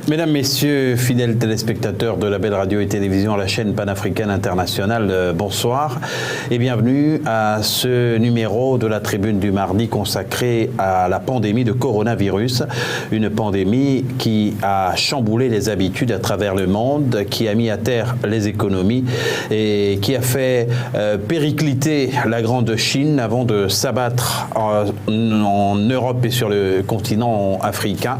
Mesdames, Messieurs, fidèles téléspectateurs de la belle radio et télévision, la chaîne panafricaine internationale, bonsoir et bienvenue à ce numéro de la Tribune du mardi consacré à la pandémie de coronavirus. Une pandémie qui a chamboulé les habitudes à travers le monde, qui a mis à terre les économies et qui a fait péricliter la grande Chine avant de s'abattre en Europe et sur le continent africain.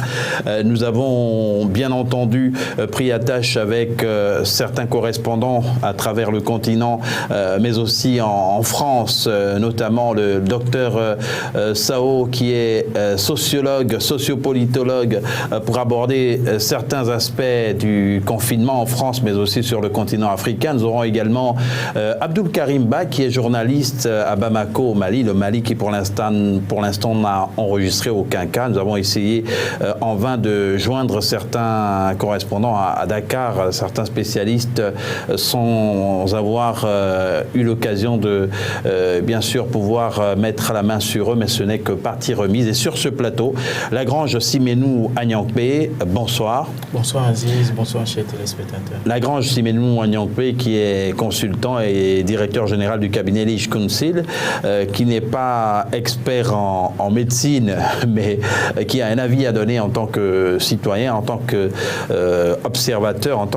Nous avons bien entendu pris attache avec certains correspondants à travers le continent, mais aussi en France, notamment le docteur Sao, qui est sociologue, sociopolitologue, pour aborder certains aspects du confinement en France, mais aussi sur le continent africain. Nous aurons également Abdoul Karim Ba, qui est journaliste à Bamako, au Mali, le Mali qui pour l'instant n'a enregistré aucun cas. Nous avons essayé en vain de joindre certains correspondants à Dakar, certains spécialistes, sans avoir eu l'occasion de, bien sûr, pouvoir mettre la main sur eux, mais ce n'est que partie remise. Et sur ce plateau, Lagrange Simenou Agnankpe, bonsoir. Bonsoir Aziz, bonsoir chers téléspectateurs. Lagrange Simenou Agnankpe, qui est consultant et directeur général du cabinet Liege Council, qui n'est pas expert en médecine, mais qui a un avis à donner en tant que citoyen, en tant qu'observateur,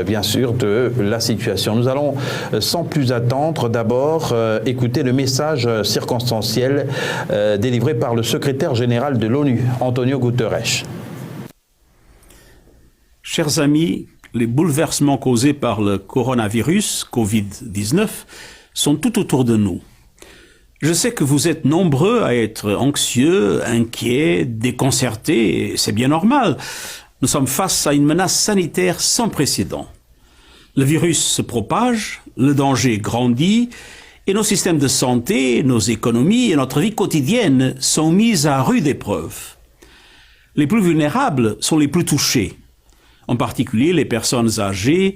bien sûr, de la situation. Nous allons, sans plus attendre, d'abord écouter le message circonstanciel délivré par le secrétaire général de l'ONU, Antonio Guterres. Chers amis, les bouleversements causés par le coronavirus, Covid-19, sont tout autour de nous. Je sais que vous êtes nombreux à être anxieux, inquiets, déconcertés, et c'est bien normal. Nous sommes face à une menace sanitaire sans précédent. Le virus se propage, le danger grandit, et nos systèmes de santé, nos économies et notre vie quotidienne sont mis à rude épreuve. Les plus vulnérables sont les plus touchés, en particulier les personnes âgées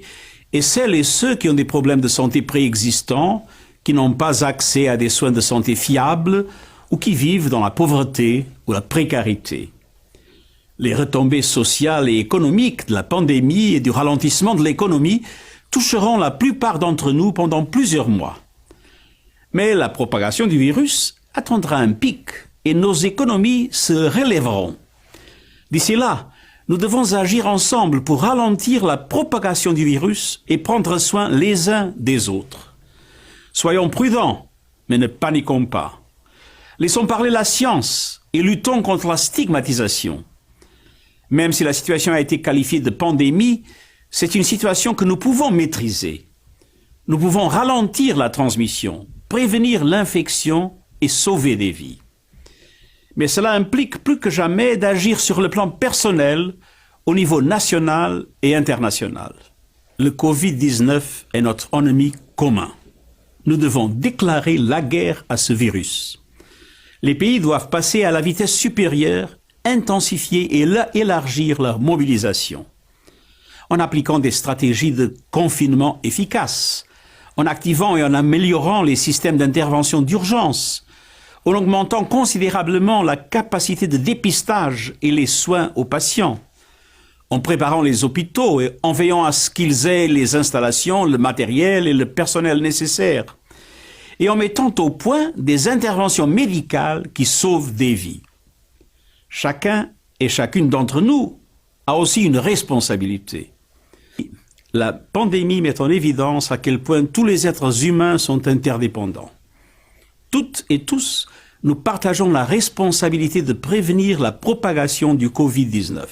et celles et ceux qui ont des problèmes de santé préexistants, qui n'ont pas accès à des soins de santé fiables ou qui vivent dans la pauvreté ou la précarité. Les retombées sociales et économiques de la pandémie et du ralentissement de l'économie toucheront la plupart d'entre nous pendant plusieurs mois. Mais la propagation du virus attendra un pic et nos économies se relèveront. D'ici là, nous devons agir ensemble pour ralentir la propagation du virus et prendre soin les uns des autres. Soyons prudents, mais ne paniquons pas. Laissons parler la science et luttons contre la stigmatisation. Même si la situation a été qualifiée de pandémie, c'est une situation que nous pouvons maîtriser. Nous pouvons ralentir la transmission, prévenir l'infection et sauver des vies. Mais cela implique plus que jamais d'agir sur le plan personnel, au niveau national et international. Le Covid-19 est notre ennemi commun. Nous devons déclarer la guerre à ce virus. Les pays doivent passer à la vitesse supérieure, intensifier et élargir leur mobilisation. En appliquant des stratégies de confinement efficaces, en activant et en améliorant les systèmes d'intervention d'urgence, en augmentant considérablement la capacité de dépistage et les soins aux patients, en préparant les hôpitaux et en veillant à ce qu'ils aient les installations, le matériel et le personnel nécessaires, et en mettant au point des interventions médicales qui sauvent des vies. Chacun et chacune d'entre nous a aussi une responsabilité. La pandémie met en évidence à quel point tous les êtres humains sont interdépendants. Toutes et tous, nous partageons la responsabilité de prévenir la propagation du Covid-19.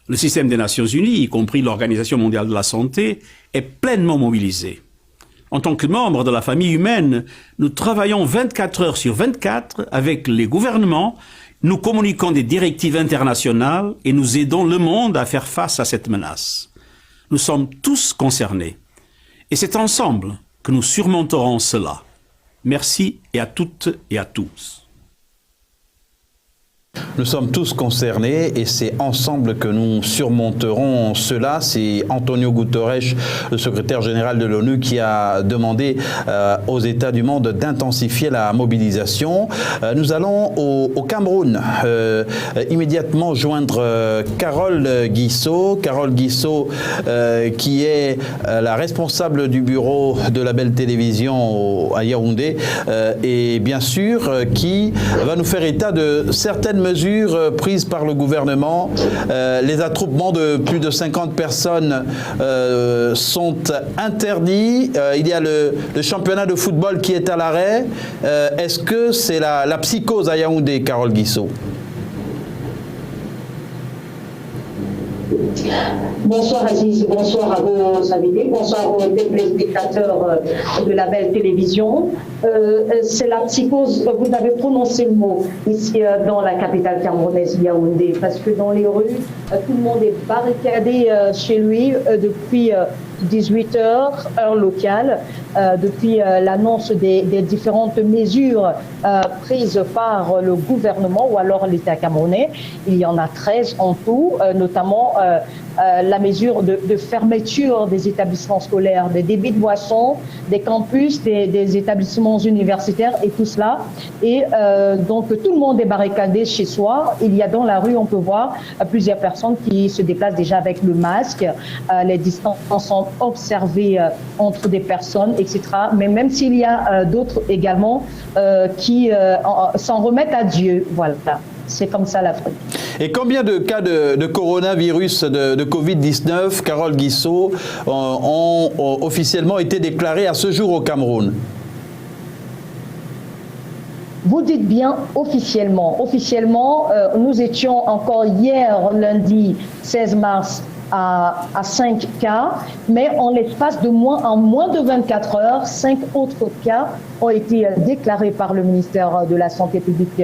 Le système des Nations Unies, y compris l'Organisation mondiale de la santé, est pleinement mobilisé. En tant que membres de la famille humaine, nous travaillons 24 heures sur 24 avec les gouvernements, nous communiquons des directives internationales et nous aidons le monde à faire face à cette menace. Nous sommes tous concernés. Et c'est ensemble que nous surmonterons cela. Merci et à toutes et à tous. Nous sommes tous concernés et c'est ensemble que nous surmonterons cela. C'est Antonio Guterres, le secrétaire général de l'ONU, qui a demandé aux États du monde d'intensifier la mobilisation. Nous allons au Cameroun immédiatement joindre Carole Guissot. Carole Guissot qui est la responsable du bureau de la Belle Télévision à Yaoundé et bien sûr qui va nous faire état de certaines mesures prises par le gouvernement. Les attroupements de plus de 50 personnes sont interdits. Il y a le championnat de football qui est à l'arrêt. Est-ce que c'est la psychose à Yaoundé, Carole Guissot? Bonsoir Aziz, bonsoir à vos invités, bonsoir aux téléspectateurs de la Belle Télévision. C'est la psychose, vous avez prononcé le mot ici dans la capitale camerounaise Yaoundé, parce que dans les rues, tout le monde est barricadé chez lui depuis 18h, heure locale, depuis l'annonce des différentes mesures prises par le gouvernement ou alors l'État camerounais. Il y en a 13 en tout, notamment la mesure de fermeture des établissements scolaires, des débits de boissons, des campus, des établissements universitaires et tout cela. Et donc tout le monde est barricadé chez soi. Il y a dans la rue, on peut voir plusieurs personnes qui se déplacent déjà avec le masque. Les distances sont observées entre des personnes, etc. Mais même s'il y a d'autres également qui s'en remettent à Dieu. Voilà. C'est comme ça l'Afrique. Et combien de cas de coronavirus, de Covid-19, Carole Guissot, ont officiellement été déclarés à ce jour au Cameroun? Vous dites bien officiellement. Officiellement, nous étions encore hier, lundi 16 mars, à 5 cas, mais en l'espace de en moins de 24 heures, 5 autres cas ont été déclarés par le ministère de la Santé publique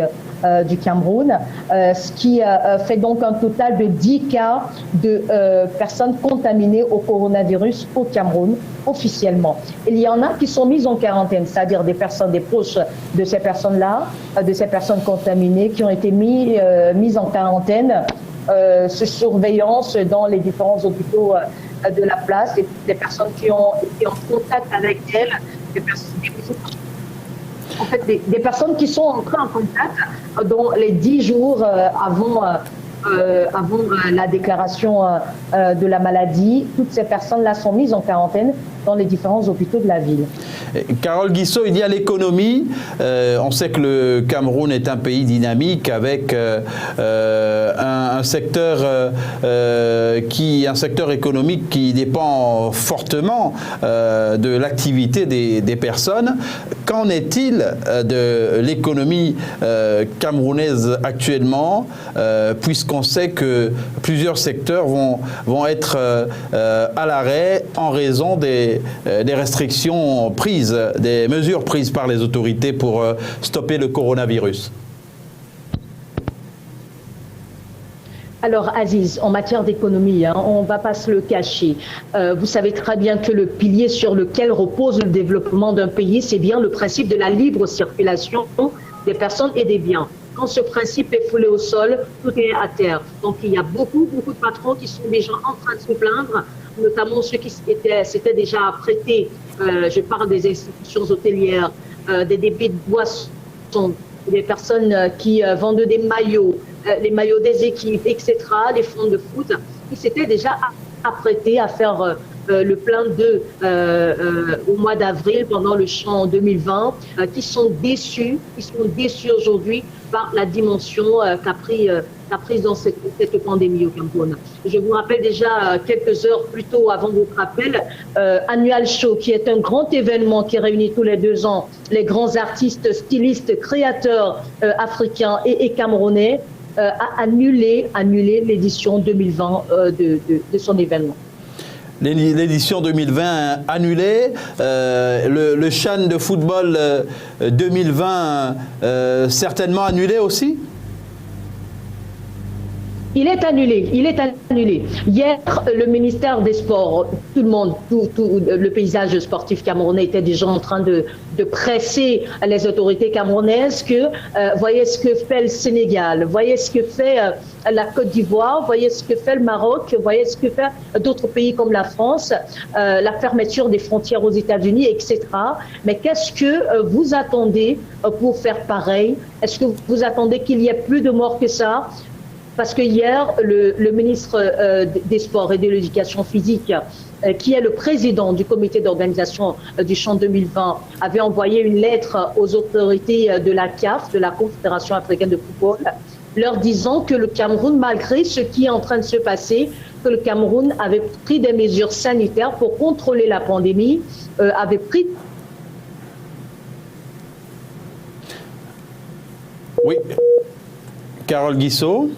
du Cameroun, ce qui fait donc un total de 10 cas de personnes contaminées au coronavirus au Cameroun, officiellement. Il y en a qui sont mises en quarantaine, c'est-à-dire des proches de ces personnes-là, de ces personnes contaminées qui ont été mises en quarantaine, sous surveillance dans les différents hôpitaux de la place, et des personnes qui ont été en contact avec elles, des personnes qui sont entrées en contact dans les 10 jours avant la déclaration de la maladie. Toutes ces personnes-là sont mises en quarantaine dans les différents hôpitaux de la ville. Carole Guissot, il y a l'économie. On sait que le Cameroun est un pays dynamique avec un secteur économique qui dépend fortement de l'activité des personnes. Qu'en est-il de l'économie camerounaise actuellement, puisqu'on sait que plusieurs secteurs vont être à l'arrêt en raison des restrictions prises, des mesures prises par les autorités pour stopper le coronavirus? Alors Aziz, en matière d'économie, on ne va pas se le cacher. Vous savez très bien que le pilier sur lequel repose le développement d'un pays, c'est bien le principe de la libre circulation des personnes et des biens. Quand ce principe est foulé au sol, tout est à terre. Donc il y a beaucoup de patrons qui sont déjà en train de se plaindre, notamment ceux qui s'étaient déjà prêtés, je parle des institutions hôtelières, des débits de boissons, des personnes qui vendent des maillots, les maillots des équipes, etc., les fonds de foot, qui s'étaient déjà apprêtés à faire le plein d'eux au mois d'avril pendant le champ 2020, qui sont déçus aujourd'hui par la dimension qu'a prise dans cette pandémie au Cameroun. Je vous rappelle déjà quelques heures plus tôt avant votre appel, Annual Show, qui est un grand événement qui réunit tous les 2 ans les grands artistes, stylistes, créateurs africains et camerounais, a annulé l'édition 2020 de son événement. L'édition 2020 annulée, le CHAN de football 2020 certainement annulé aussi? Il est annulé. Hier, le ministère des Sports, tout le monde, tout le paysage sportif camerounais était déjà en train de presser les autorités camerounaises que voyez ce que fait le Sénégal, voyez ce que fait la Côte d'Ivoire, voyez ce que fait le Maroc, voyez ce que fait d'autres pays comme la France, la fermeture des frontières aux États-Unis, etc. Mais qu'est-ce que vous attendez pour faire pareil? Est-ce que vous attendez qu'il y ait plus de morts que ça? Parce que hier, le ministre des Sports et de l'Éducation physique, qui est le président du comité d'organisation du Champ 2020, avait envoyé une lettre aux autorités de la CAF, de la Confédération africaine de football, leur disant que le Cameroun, malgré ce qui est en train de se passer, que le Cameroun avait pris des mesures sanitaires pour contrôler la pandémie, avait pris... Oui. Carole Guissot.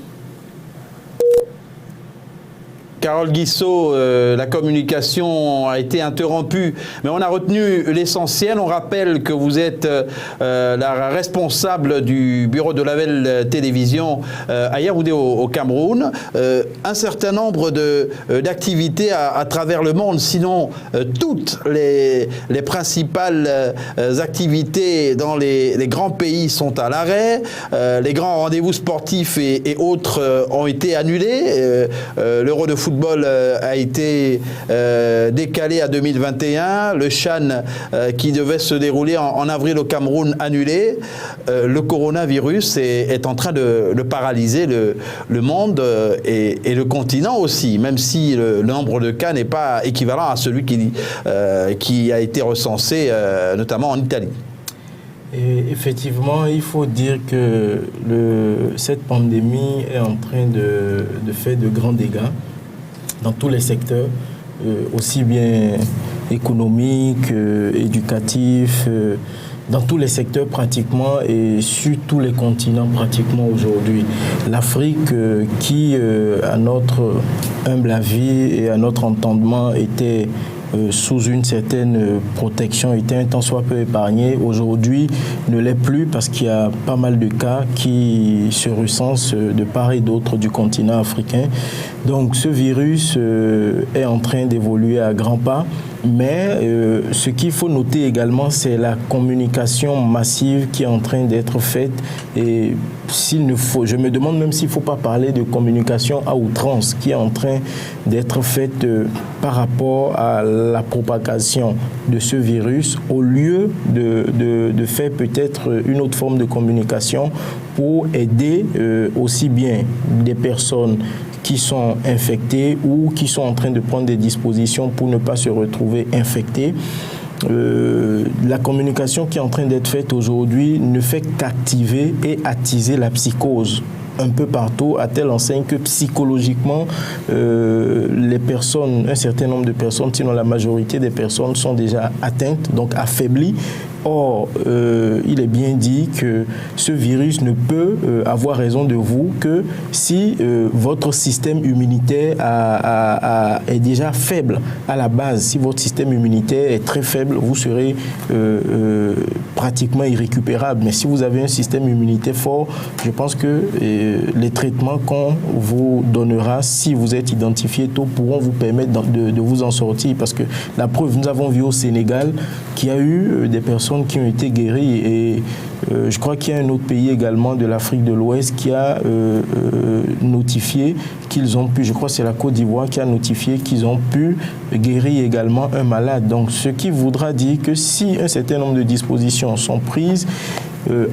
Carole Guissot, la communication a été interrompue, mais on a retenu l'essentiel. On rappelle que vous êtes la responsable du bureau de Label Télévision à Yaoundé au Cameroun. Un certain nombre d'activités à travers le monde, sinon toutes les principales activités dans les grands pays sont à l'arrêt. Les grands rendez-vous sportifs et autres ont été annulés. L'Euro de football a été décalé à 2021, le CHAN qui devait se dérouler en avril au Cameroun annulé. Le coronavirus est en train de paralyser le monde et le continent aussi, même si le nombre de cas n'est pas équivalent à celui qui a été recensé notamment en Italie. Et effectivement, il faut dire que cette pandémie est en train de faire de grands dégâts dans tous les secteurs, aussi bien économiques, éducatifs, dans tous les secteurs pratiquement et sur tous les continents pratiquement aujourd'hui. L'Afrique qui, à notre humble avis et à notre entendement, était sous une certaine protection, était un tant soit peu épargné, aujourd'hui ne l'est plus parce qu'il y a pas mal de cas qui se recensent de part et d'autre du continent africain. Donc ce virus est en train d'évoluer à grands pas, mais ce qu'il faut noter également, c'est la communication massive qui est en train d'être faite. Et je me demande même s'il ne faut pas parler de communication à outrance qui est en train d'être faite par rapport à la propagation de ce virus, au lieu de faire peut-être une autre forme de communication pour aider aussi bien des personnes qui sont infectés ou qui sont en train de prendre des dispositions pour ne pas se retrouver infectés. La communication qui est en train d'être faite aujourd'hui ne fait qu'activer et attiser la psychose un peu partout, à telle enseigne que psychologiquement, les personnes, un certain nombre de personnes, sinon la majorité des personnes sont déjà atteintes, donc affaiblies. Or, il est bien dit que ce virus ne peut avoir raison de vous que si votre système immunitaire est déjà faible à la base. Si votre système immunitaire est très faible, vous serez pratiquement irrécupérable. Mais si vous avez un système immunitaire fort, je pense que les traitements qu'on vous donnera, si vous êtes identifié tôt, pourront vous permettre de vous en sortir. Parce que la preuve, nous avons vu au Sénégal qu'il y a eu des personnes qui ont été guéries et je crois qu'il y a un autre pays également de l'Afrique de l'Ouest qui a notifié qu'ils ont pu, je crois que c'est la Côte d'Ivoire qui a notifié qu'ils ont pu guérir également un malade. Donc ce qui voudra dire que si un certain nombre de dispositions sont prises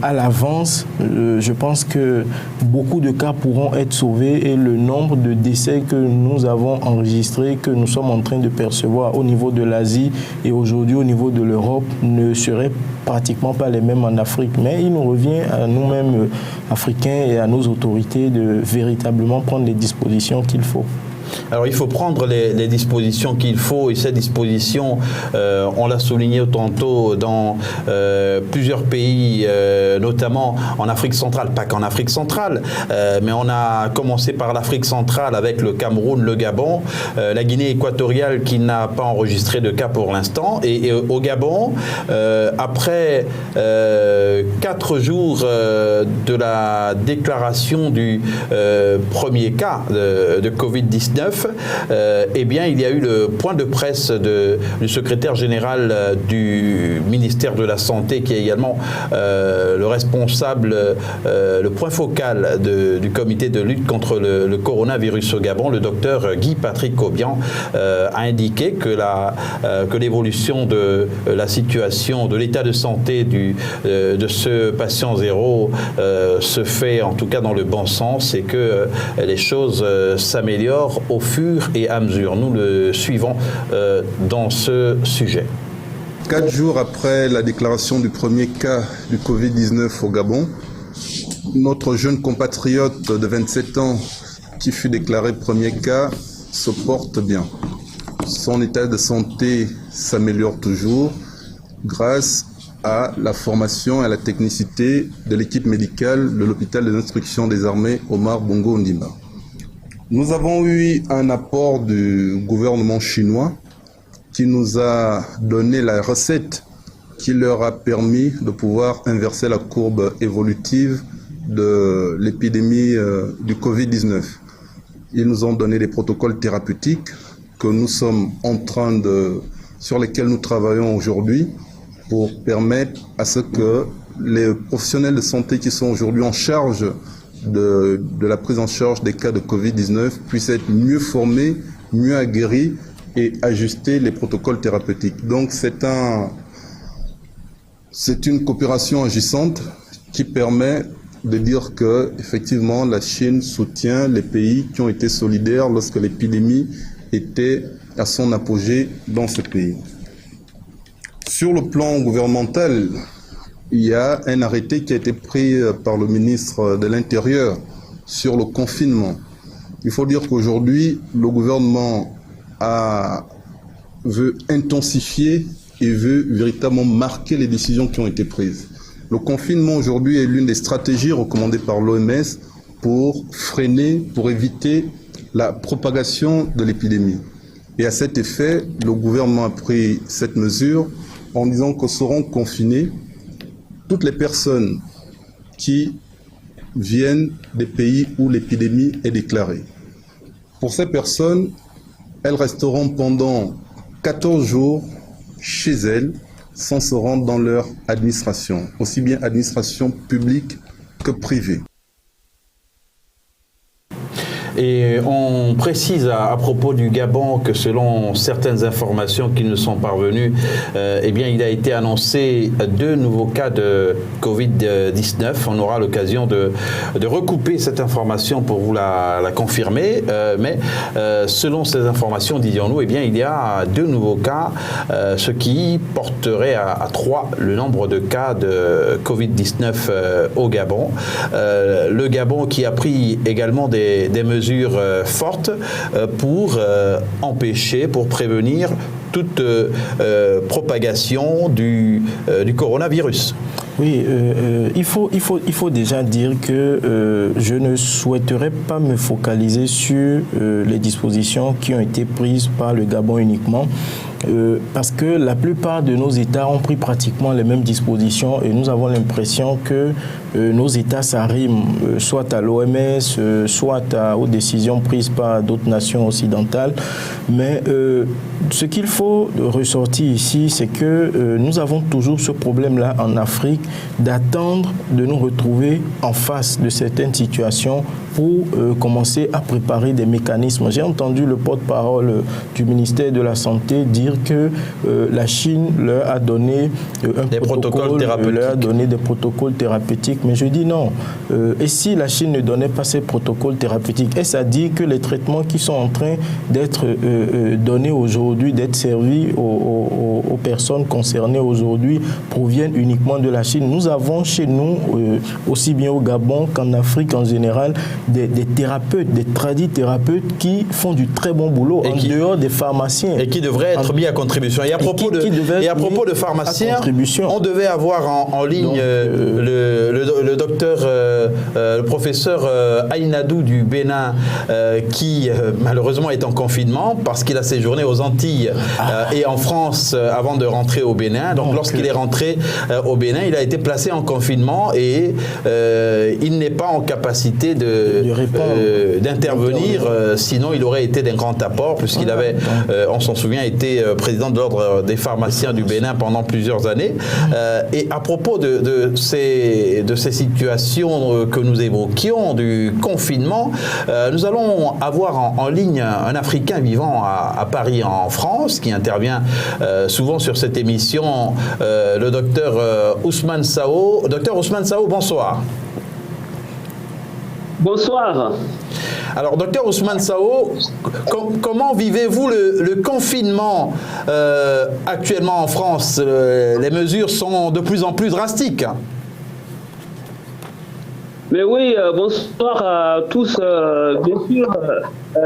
à l'avance, je pense que beaucoup de cas pourront être sauvés et le nombre de décès que nous avons enregistrés, que nous sommes en train de percevoir au niveau de l'Asie et aujourd'hui au niveau de l'Europe ne seraient pratiquement pas les mêmes en Afrique. Mais il nous revient à nous-mêmes, Africains, et à nos autorités de véritablement prendre les dispositions qu'il faut. Alors il faut prendre les dispositions qu'il faut, et ces dispositions, on l'a souligné tantôt, dans plusieurs pays, notamment en Afrique centrale, pas qu'en Afrique centrale, mais on a commencé par l'Afrique centrale avec le Cameroun, le Gabon, la Guinée équatoriale qui n'a pas enregistré de cas pour l'instant, et au Gabon, après 4 jours de la déclaration du premier cas de Covid-19, eh bien, il y a eu le point de presse du secrétaire général du ministère de la Santé, qui est également le responsable, le point focal du comité de lutte contre le coronavirus au Gabon, le docteur Guy-Patrick Obiang, a indiqué que l'évolution de la situation, de l'état de santé de ce patient zéro se fait en tout cas dans le bon sens, et que les choses s'améliorent au fur et à mesure. Nous le suivons dans ce sujet. 4 jours après la déclaration du premier cas du Covid-19 au Gabon, notre jeune compatriote de 27 ans qui fut déclaré premier cas se porte bien. Son état de santé s'améliore toujours grâce à la formation et à la technicité de l'équipe médicale de l'hôpital des instructions des armées Omar Bongo Ondimba. Nous avons eu un apport du gouvernement chinois qui nous a donné la recette qui leur a permis de pouvoir inverser la courbe évolutive de l'épidémie du Covid-19. Ils nous ont donné des protocoles thérapeutiques que nous sommes sur lesquels nous travaillons aujourd'hui pour permettre à ce que les professionnels de santé qui sont aujourd'hui en charge de la prise en charge des cas de Covid-19 puissent être mieux formés, mieux aguerris et ajuster les protocoles thérapeutiques. Donc c'est une coopération agissante qui permet de dire que effectivement la Chine soutient les pays qui ont été solidaires lorsque l'épidémie était à son apogée dans ce pays. Sur le plan gouvernemental, il y a un arrêté qui a été pris par le ministre de l'Intérieur sur le confinement. Il faut dire qu'aujourd'hui, le gouvernement veut intensifier et veut véritablement marquer les décisions qui ont été prises. Le confinement aujourd'hui est l'une des stratégies recommandées par l'OMS pour freiner, pour éviter la propagation de l'épidémie. Et à cet effet, le gouvernement a pris cette mesure en disant que seront confinées toutes les personnes qui viennent des pays où l'épidémie est déclarée. Pour ces personnes, elles resteront pendant 14 jours chez elles sans se rendre dans leur administration, aussi bien administration publique que privée. Et on précise à propos du Gabon que selon certaines informations qui nous sont parvenues, eh bien, il a été annoncé 2 nouveaux cas de Covid-19. On aura l'occasion de recouper cette information pour vous la confirmer. Mais selon ces informations, disions-nous, eh bien, il y a 2 nouveaux cas, ce qui porterait à 3 le nombre de cas de Covid-19 au Gabon. Le Gabon qui a pris également des mesures fortes pour empêcher, pour prévenir toute propagation du coronavirus. Oui, il faut déjà dire que je ne souhaiterais pas me focaliser sur les dispositions qui ont été prises par le Gabon uniquement. Parce que la plupart de nos États ont pris pratiquement les mêmes dispositions et nous avons l'impression que nos États s'arriment soit à l'OMS, soit aux décisions prises par d'autres nations occidentales. Mais ce qu'il faut ressortir ici, c'est que nous avons toujours ce problème-là en Afrique d'attendre de nous retrouver en face de certaines situations pour commencer à préparer des mécanismes. J'ai entendu le porte-parole du ministère de la Santé dire que la Chine leur a donné des protocoles thérapeutiques. Mais je dis non. Et si la Chine ne donnait pas ces protocoles thérapeutiques, est-ce à dire que les traitements qui sont en train d'être donnés aujourd'hui, d'être servi aux personnes concernées aujourd'hui proviennent uniquement de la Chine. Nous avons chez nous, aussi bien au Gabon qu'en Afrique en général, des thérapeutes, des tradithérapeutes qui font du très bon boulot dehors des pharmaciens. Et qui devraient être mis à contribution. Et à propos de pharmaciens, on devait avoir en ligne le docteur, le professeur Aïnadou du Bénin, qui malheureusement est en confinement parce qu'il a séjourné aux Antilles et en France avant de rentrer au Bénin. Donc lorsqu'il est rentré au Bénin, il a été placé en confinement et il n'est pas en capacité d'intervenir, sinon il aurait été d'un grand apport puisqu'il avait, on s'en souvient, été président de l'ordre des pharmaciens du Bénin pendant plusieurs années. Et à propos de ces situations que nous évoquions, du confinement, nous allons avoir en ligne un Africain vivant à Paris en France qui intervient souvent sur cette émission, le docteur Ousmane Sao. Docteur Ousmane Sao, bonsoir. Bonsoir. Alors, docteur Ousmane Sao, comment vivez-vous le confinement actuellement en France? Les mesures sont de plus en plus drastiques. Mais oui, bonsoir à tous. Bien sûr,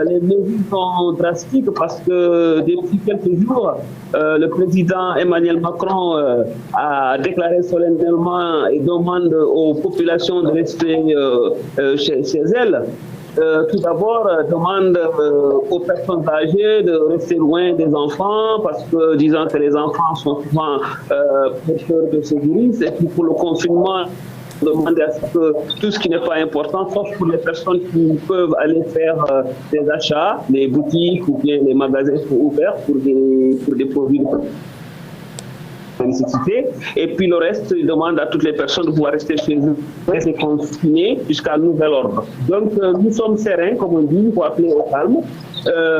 les mesures sont drastiques parce que depuis quelques jours, le président Emmanuel Macron a déclaré solennellement et demande aux populations de rester chez elles. Tout d'abord, demande aux personnes âgées de rester loin des enfants parce que, disant que les enfants sont souvent porteurs de ce virus. Et puis pour le confinement, demander à ce que tout ce qui n'est pas important, sauf pour les personnes qui peuvent aller faire des achats, les boutiques ou bien les magasins sont ouverts pour des produits de nécessité. Et puis le reste, il demande à toutes les personnes de pouvoir rester chez eux, rester confinés jusqu'à nouvel ordre. Donc nous sommes sereins, comme on dit, il faut appeler au calme.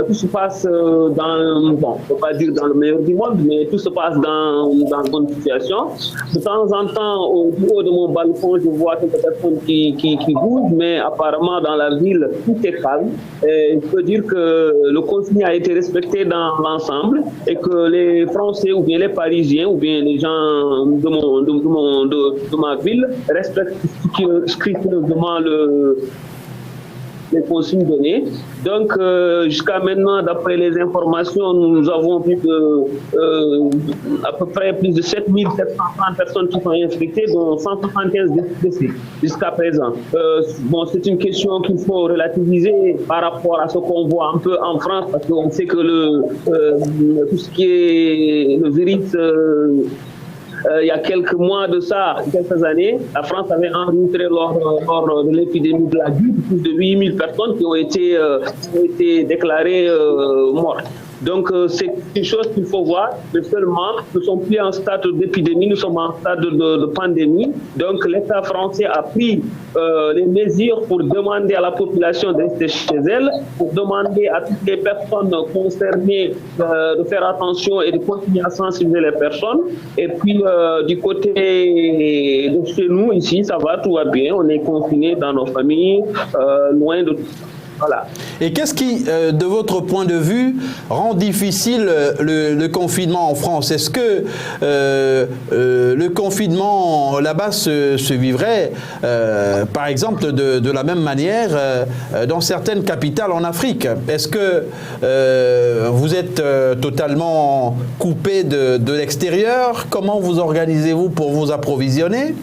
Tout se passe on ne peut pas dire dans le meilleur du monde, mais tout se passe dans une bonne situation. De temps en temps, au haut de mon balcon, je vois quelques personnes qui bougent, mais apparemment dans la ville, tout est calme. Et je peux dire que le consigne a été respecté dans l'ensemble et que les Français ou bien les Parisiens ou bien les gens de ma ville respectent scrupuleusement les consignes données. Donc, jusqu'à maintenant, d'après les informations, nous avons plus à peu près plus de 7730 personnes qui sont infectées, dont 175 décès jusqu'à présent. C'est une question qu'il faut relativiser par rapport à ce qu'on voit un peu en France, parce qu'on sait que tout ce qui est le virus... il y a quelques mois de ça, quelques années, la France avait enregistré lors de l'épidémie de la grippe plus de 8000 personnes qui ont été déclarées mortes. Donc c'est une chose qu'il faut voir, mais seulement nous ne sommes plus en stade d'épidémie, nous sommes en stade de pandémie. Donc l'État français a pris les mesures pour demander à la population de rester chez elle, pour demander à toutes les personnes concernées de faire attention et de continuer à sensibiliser les personnes. Et puis du côté de chez nous, ici, ça va, tout va bien, on est confinés dans nos familles, loin de tout. Voilà. Et qu'est-ce qui, de votre point de vue, rend difficile le confinement en France? Est-ce que le confinement là-bas se vivrait, par exemple, de la même manière dans certaines capitales en Afrique? Est-ce que vous êtes totalement coupé de l'extérieur? Comment vous organisez-vous pour vous approvisionner?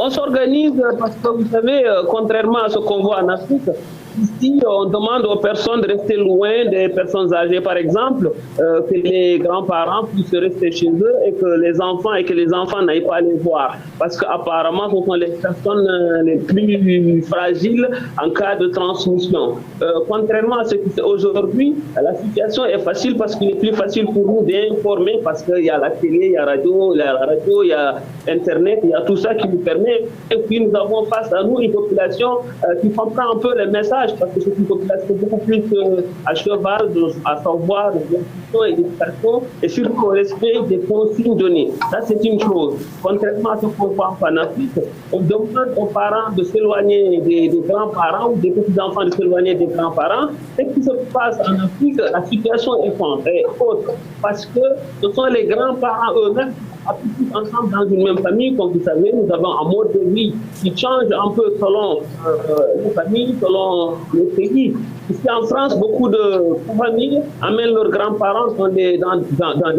On s'organise parce que, vous savez, contrairement à ce qu'on voit en Afrique, ici, on demande aux personnes de rester loin des personnes âgées, par exemple, que les grands-parents puissent rester chez eux et que les enfants n'aillent pas les voir. Parce qu'apparemment, ce sont les personnes les plus fragiles en cas de transmission. Contrairement à ce qui se fait aujourd'hui, la situation est facile parce qu'il est plus facile pour nous d'informer parce qu'il y a la télé, il y a la radio, il y a Internet, il y a tout ça qui nous permet. Et puis nous avons face à nous une population qui comprend un peu les messages sauvage, parce que c'est une population beaucoup plus à cheval, à savoir l'instruction et l'éducation, et surtout au respect des consignes données. Ça, c'est une chose. Contrairement à ce qu'on voit en Afrique, on demande aux parents de s'éloigner des grands-parents ou des petits-enfants de s'éloigner des grands-parents. Ce qui se passe en Afrique, la situation est autre, parce que ce sont les grands-parents eux-mêmes qui sont ensemble dans une même famille. Comme vous savez, nous avons un mode de vie qui change un peu selon les familles, selon les pays. Ici en France, beaucoup de familles amènent leurs grands-parents dans des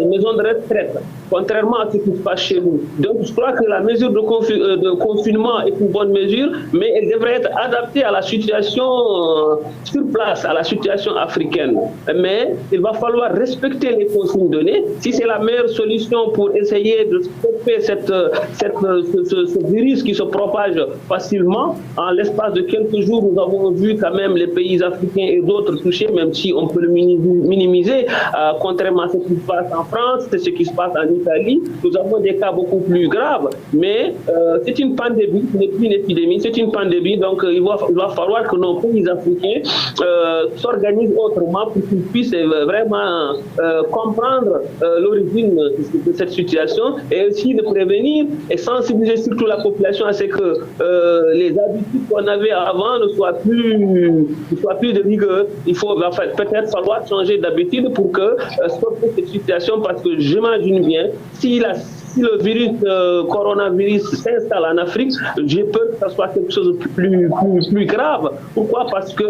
maisons de retraite, contrairement à ce qui se passe chez nous. Donc je crois que la mesure de confinement est une bonne mesure, mais elle devrait être adaptée à la situation sur place, à la situation africaine. Mais il va falloir respecter les consignes données. Si c'est la meilleure solution pour essayer de stopper ce virus qui se propage facilement, en l'espace de quelques jours, nous avons vu quand même les pays africains et d'autres touchés, même si on peut le minimiser, contrairement à ce qui se passe en France, c'est ce qui se passe en Italie. Nous avons des cas beaucoup plus graves, mais c'est une pandémie, ce n'est plus une épidémie, c'est une pandémie, donc il va falloir que nos pays africains s'organisent autrement pour qu'ils puissent vraiment comprendre l'origine de cette situation et aussi de prévenir et sensibiliser surtout la population à ce que les habitudes qu'on avait avant ne soient plus de rigueur. Il va peut-être falloir changer d'habitude pour que stopper cette situation, parce que j'imagine bien si le virus coronavirus s'installe en Afrique, j'ai peur que ce soit quelque chose de plus grave. Pourquoi? Parce que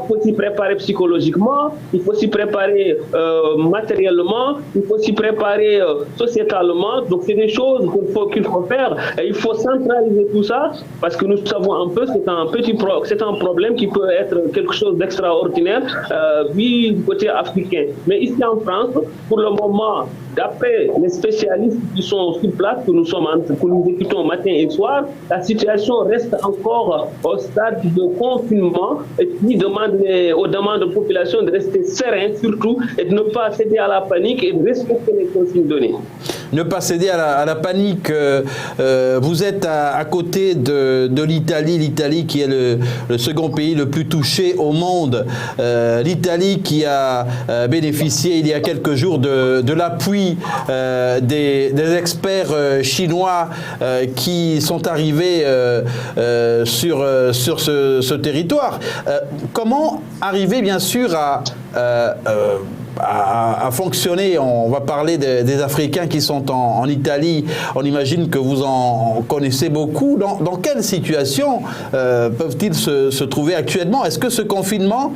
faut s'y préparer psychologiquement, il faut s'y préparer matériellement, il faut s'y préparer sociétalement. Donc c'est des choses qu'il faut faire. Et il faut centraliser tout ça, parce que nous savons un peu, c'est un problème qui peut être quelque chose d'extraordinaire vu du côté africain. Mais ici en France, pour le moment, d'après les spécialistes qui sont sur place, que nous écoutons matin et soir, la situation reste encore au stade de confinement et qui demande aux demandes de population de rester serein surtout et de ne pas céder à la panique et de respecter les consignes données. Ne pas céder à la panique. Vous êtes à côté de l'Italie qui est le second pays le plus touché au monde. L'Italie qui a bénéficié il y a quelques jours de l'appui des experts chinois qui sont arrivés sur ce territoire. Comment arriver bien sûr à fonctionner? On va parler des Africains qui sont en Italie. On imagine que vous en connaissez beaucoup. Dans quelle situation peuvent-ils se trouver actuellement? Est-ce que ce confinement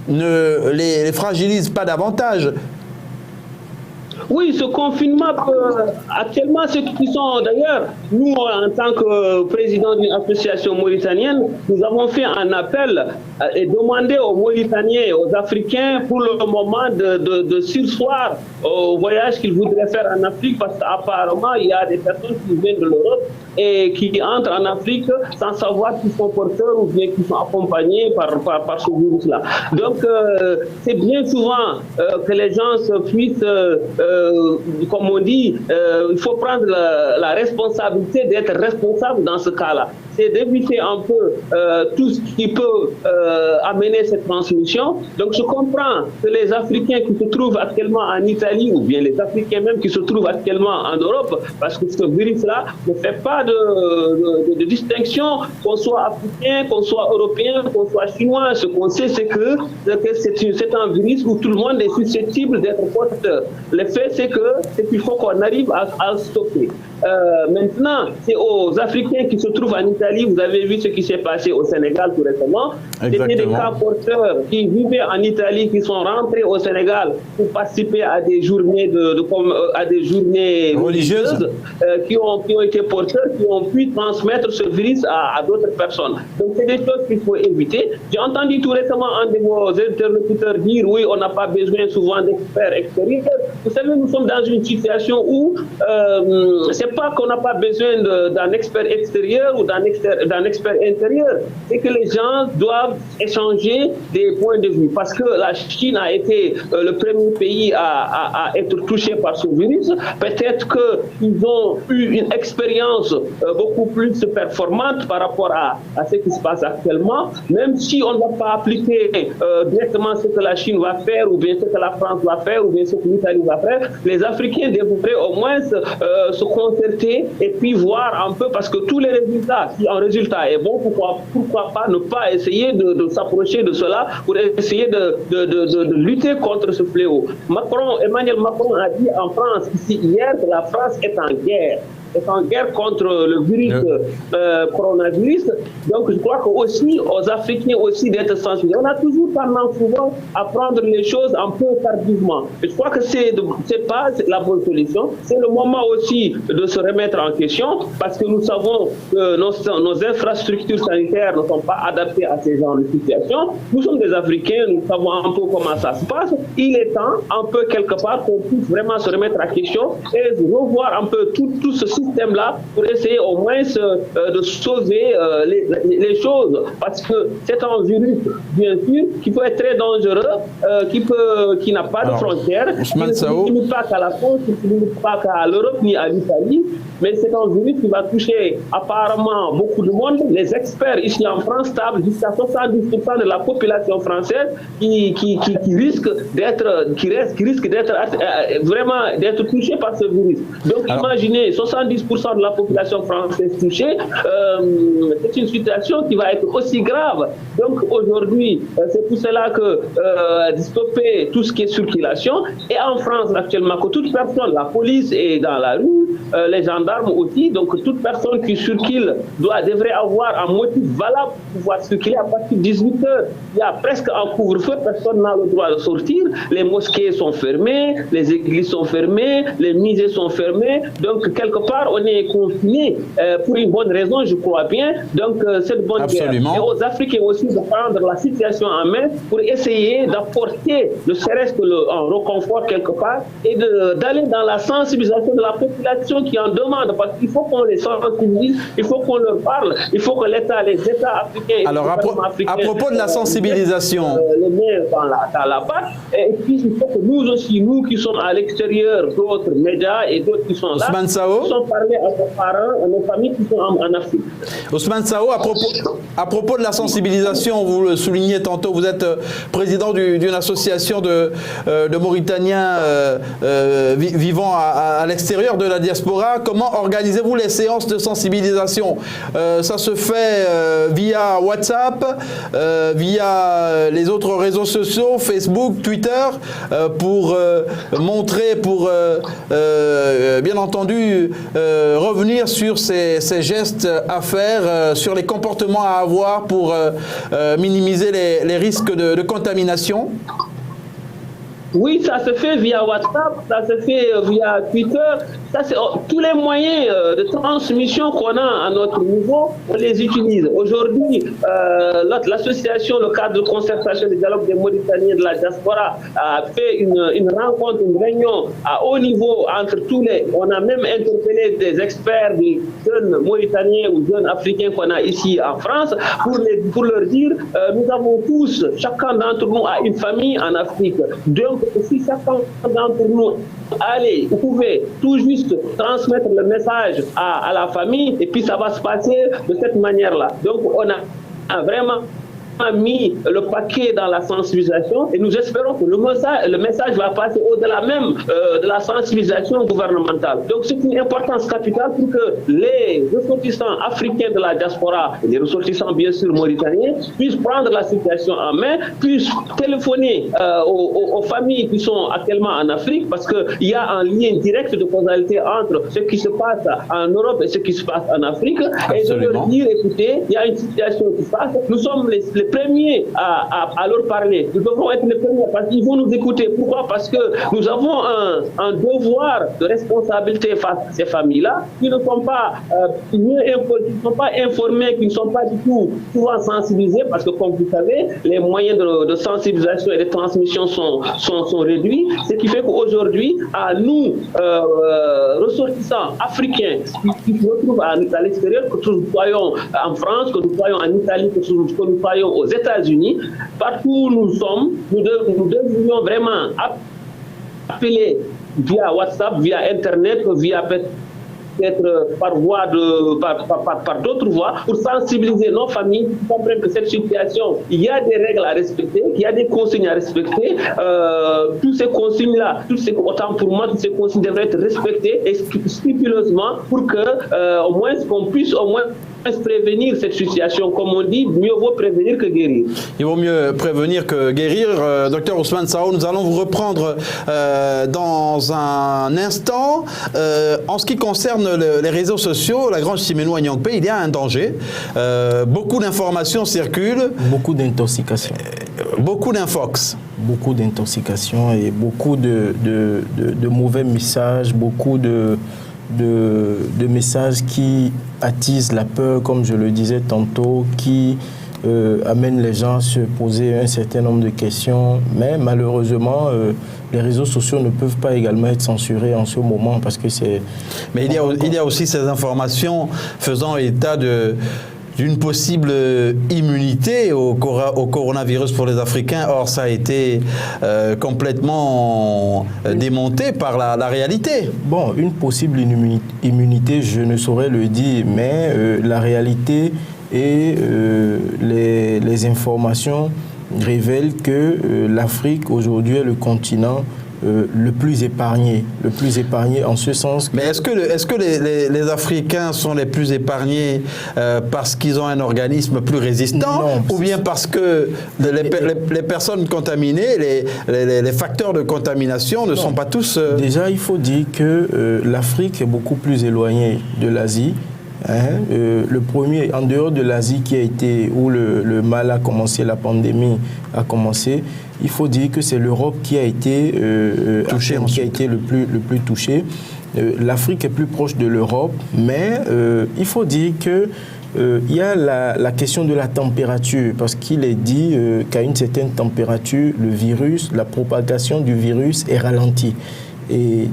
ne les fragilise pas davantage? Oui, ce confinement, actuellement, ceux qui sont d'ailleurs, nous, en tant que président d'une association mauritanienne, nous avons fait un appel et demandé aux Mauritaniens et aux Africains pour le moment de surseoir au voyage qu'ils voudraient faire en Afrique, parce qu'apparemment, il y a des personnes qui viennent de l'Europe et qui entrent en Afrique sans savoir qu'ils sont porteurs ou bien qu'ils sont accompagnés par ce virus-là. Donc, c'est bien souvent que les gens puissent comme on dit, il faut prendre la responsabilité d'être responsable dans ce cas-là. C'est d'éviter un peu tout ce qui peut amener cette transmission. Donc je comprends que les Africains qui se trouvent actuellement en Italie, ou bien les Africains même qui se trouvent actuellement en Europe, parce que ce virus-là ne fait pas de distinction, qu'on soit africain, qu'on soit européen, qu'on soit chinois. Ce qu'on sait, c'est que c'est un virus où tout le monde est susceptible d'être porteur. Le fait, c'est qu'il faut qu'on arrive à le stopper. Maintenant, c'est aux Africains qui se trouvent en Italie. Vous avez vu ce qui s'est passé au Sénégal tout récemment. C'était des cas porteurs qui vivaient en Italie, qui sont rentrés au Sénégal pour participer à des journées religieuses, qui ont été porteurs, qui ont pu transmettre ce virus à d'autres personnes. Donc c'est des choses qu'il faut éviter. J'ai entendu tout récemment un de vos interlocuteurs dire oui, on n'a pas besoin souvent d'experts extérieurs. Vous savez, nous sommes dans une situation où c'est pas qu'on n'a pas besoin d'un expert extérieur ou d'un expert d'un expert intérieur, c'est que les gens doivent échanger des points de vue. Parce que la Chine a été le premier pays à être touché par ce virus. Peut-être qu'ils ont eu une expérience beaucoup plus performante par rapport à ce qui se passe actuellement. Même si on ne va pas appliquer directement ce que la Chine va faire, ou bien ce que la France va faire, ou bien ce que l'Italie va faire, les Africains devraient au moins se concerter et puis voir un peu, parce que tous les résultats, si un résultat est bon, pourquoi pas ne pas essayer de s'approcher de cela pour essayer de lutter contre ce fléau. Emmanuel Macron a dit en France ici hier que la France est en guerre. Est en guerre contre le virus coronavirus. Donc je crois que aussi aux Africains aussi d'être sensibles. On a toujours tendance souvent à prendre les choses un peu tardivement. Et je crois que c'est pas la bonne solution. C'est le moment aussi de se remettre en question, parce que nous savons que nos infrastructures sanitaires ne sont pas adaptées à ces genres de situations. Nous sommes des Africains, nous savons un peu comment ça se passe. Il est temps un peu quelque part qu'on puisse vraiment se remettre en question et revoir un peu tout ce système-là pour essayer au moins de sauver les choses, parce que c'est un virus, bien sûr, qui peut être très dangereux, qui n'a pas de frontières, qui ne se limite pas qu'à la France, qui ne se limite pas qu'à l'Europe ni à l'Italie, mais c'est un virus qui va toucher apparemment beaucoup de monde. Les experts ici en France tablent jusqu'à 70% de la population française qui risque d'être vraiment d'être touchée par ce virus. Donc imaginez 70% de la population française touchée, c'est une situation qui va être aussi grave. Donc aujourd'hui, c'est pour cela que stopper tout ce qui est circulation. Et en France actuellement, que toute personne, la police est dans la rue, les gendarmes aussi, donc toute personne qui circule devrait avoir un motif valable pour pouvoir circuler à partir de 18h. Il y a presque un couvre-feu, personne n'a le droit de sortir, les mosquées sont fermées, les églises sont fermées, les musées sont fermés, donc quelque part on est confiné pour une bonne raison, je crois bien. Donc cette bonne guerre. Et aux Africains aussi de prendre la situation en main pour essayer d'apporter ne serait-ce qu'un réconfort quelque part et d'aller dans la sensibilisation de la population qui en demande, parce qu'il faut qu'on les sensibilise, il faut qu'on leur parle, il faut que les États africains... Alors à propos de la sensibilisation... les mains dans la pâte, et puis il faut que nous aussi, nous qui sommes à l'extérieur d'autres médias et d'autres qui sont là, Ousmane Sao, nous sommes parlés à nos parents, à nos familles qui sont en Afrique. Ousmane Sao, à propos de la sensibilisation, vous le soulignez tantôt, vous êtes président d'une association de Mauritaniens vivant à l'extérieur de la diaspora. Comment organisez-vous les séances de sensibilisation? Ça se fait via WhatsApp, via les autres réseaux sociaux, Facebook, Twitter, pour montrer, pour bien entendu revenir sur ces gestes à faire, sur les comportements à avoir pour minimiser les risques de contamination? Oui, ça se fait via WhatsApp, ça se fait via Twitter. Ça, tous les moyens de transmission qu'on a à notre niveau, on les utilise. Aujourd'hui, l'association, le cadre de concertation du dialogue des Mauritaniens de la diaspora, a fait une rencontre, une réunion à haut niveau entre tous les... On a même interpellé des experts, des jeunes Mauritaniens ou jeunes Africains qu'on a ici en France pour leur dire, nous avons tous, chacun d'entre nous a une famille en Afrique. Donc, si chacun d'entre nous, allez, vous pouvez tout juste transmettre le message à la famille et puis ça va se passer de cette manière-là. Donc, on a vraiment mis le paquet dans la sensibilisation et nous espérons que le message va passer au-delà même de la sensibilisation gouvernementale. Donc c'est une importance capitale pour que les ressortissants africains de la diaspora et les ressortissants bien sûr mauritaniens puissent prendre la situation en main, puissent téléphoner aux familles qui sont actuellement en Afrique, parce qu'il y a un lien direct de causalité entre ce qui se passe en Europe et ce qui se passe en Afrique. Absolument. Et de leur dire, écoutez, il y a une situation qui se passe, nous sommes les premiers à leur parler. Nous devons être les premiers parce qu'ils vont nous écouter. Pourquoi? Parce que nous avons un devoir de responsabilité face à ces familles-là qui ne sont pas informées, qui ne sont pas du tout souvent sensibilisées parce que, comme vous savez, les moyens de sensibilisation et de transmission sont réduits. Ce qui fait qu'aujourd'hui, à nous, ressortissants africains qui se retrouvent à l'extérieur, que nous soyons en France, que nous soyons en Italie, que nous soyons aux États-Unis, partout où nous sommes, nous devrions vraiment appeler via WhatsApp, via Internet, via peut-être par voie par d'autres voies, pour sensibiliser nos familles, pour comprendre que cette situation, il y a des règles à respecter, il y a des consignes à respecter. Tous ces consignes-là, autant pour moi, toutes ces consignes devraient être respectées scrupuleusement pour que, au moins, qu'on puisse au moins prévenir cette situation. Comme on dit, mieux vaut prévenir que guérir. Il vaut mieux prévenir que guérir. Docteur Ousmane Sao, nous allons vous reprendre dans un instant. En ce qui concerne les réseaux sociaux, la Grange Siménois Nyongpe, il y a un danger. Beaucoup d'informations circulent. Beaucoup d'intoxication. Beaucoup d'infox. Beaucoup d'intoxication et beaucoup de mauvais messages, beaucoup de messages qui attisent la peur, comme je le disais tantôt, qui amènent les gens à se poser un certain nombre de questions. Mais malheureusement, les réseaux sociaux ne peuvent pas également être censurés en ce moment parce que c'est... Mais il y a aussi ces informations faisant état d'une possible immunité au coronavirus pour les Africains. Or, ça a été complètement démonté par la réalité. Bon, une possible immunité, je ne saurais le dire, mais la réalité et les informations révèlent que l'Afrique, aujourd'hui, est le continent le plus épargné en ce sens. Mais est-ce que les Africains sont les plus épargnés parce qu'ils ont un organisme plus résistant, ou bien parce que les personnes contaminées, les facteurs de contamination ne sont pas tous... Déjà, il faut dire que l'Afrique est beaucoup plus éloignée de l'Asie. Le premier, en dehors de l'Asie où le mal a commencé, la pandémie a commencé, il faut dire que c'est l'Europe qui a été touchée, qui a été le plus touchée. L'Afrique est plus proche de l'Europe, mais il faut dire que il y a la question de la température, parce qu'il est dit qu'à une certaine température, la propagation du virus est ralentie. Et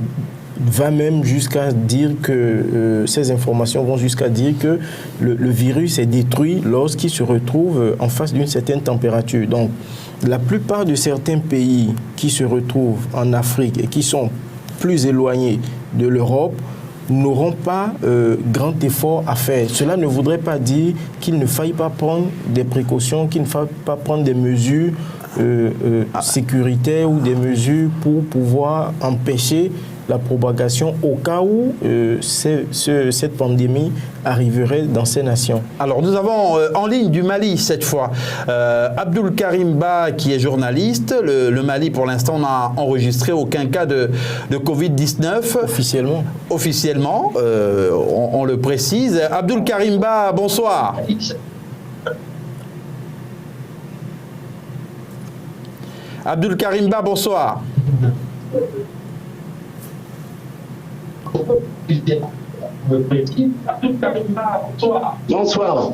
va même jusqu'à dire que ces informations vont jusqu'à dire que le virus est détruit lorsqu'il se retrouve en face d'une certaine température. Donc, la plupart de certains pays qui se retrouvent en Afrique et qui sont plus éloignés de l'Europe n'auront pas grand effort à faire. Cela ne voudrait pas dire qu'il ne faille pas prendre des précautions, qu'il ne faille pas prendre des mesures sécuritaires ou des mesures pour pouvoir empêcher la propagation au cas où cette pandémie arriverait dans ces nations. Alors nous avons en ligne du Mali cette fois Abdoul Karim Ba qui est journaliste. Le Mali pour l'instant n'a enregistré aucun cas de Covid-19. Officiellement, on le précise. Abdoul Karim Ba, bonsoir. Abdoul Karim Ba, bonsoir. Bonsoir.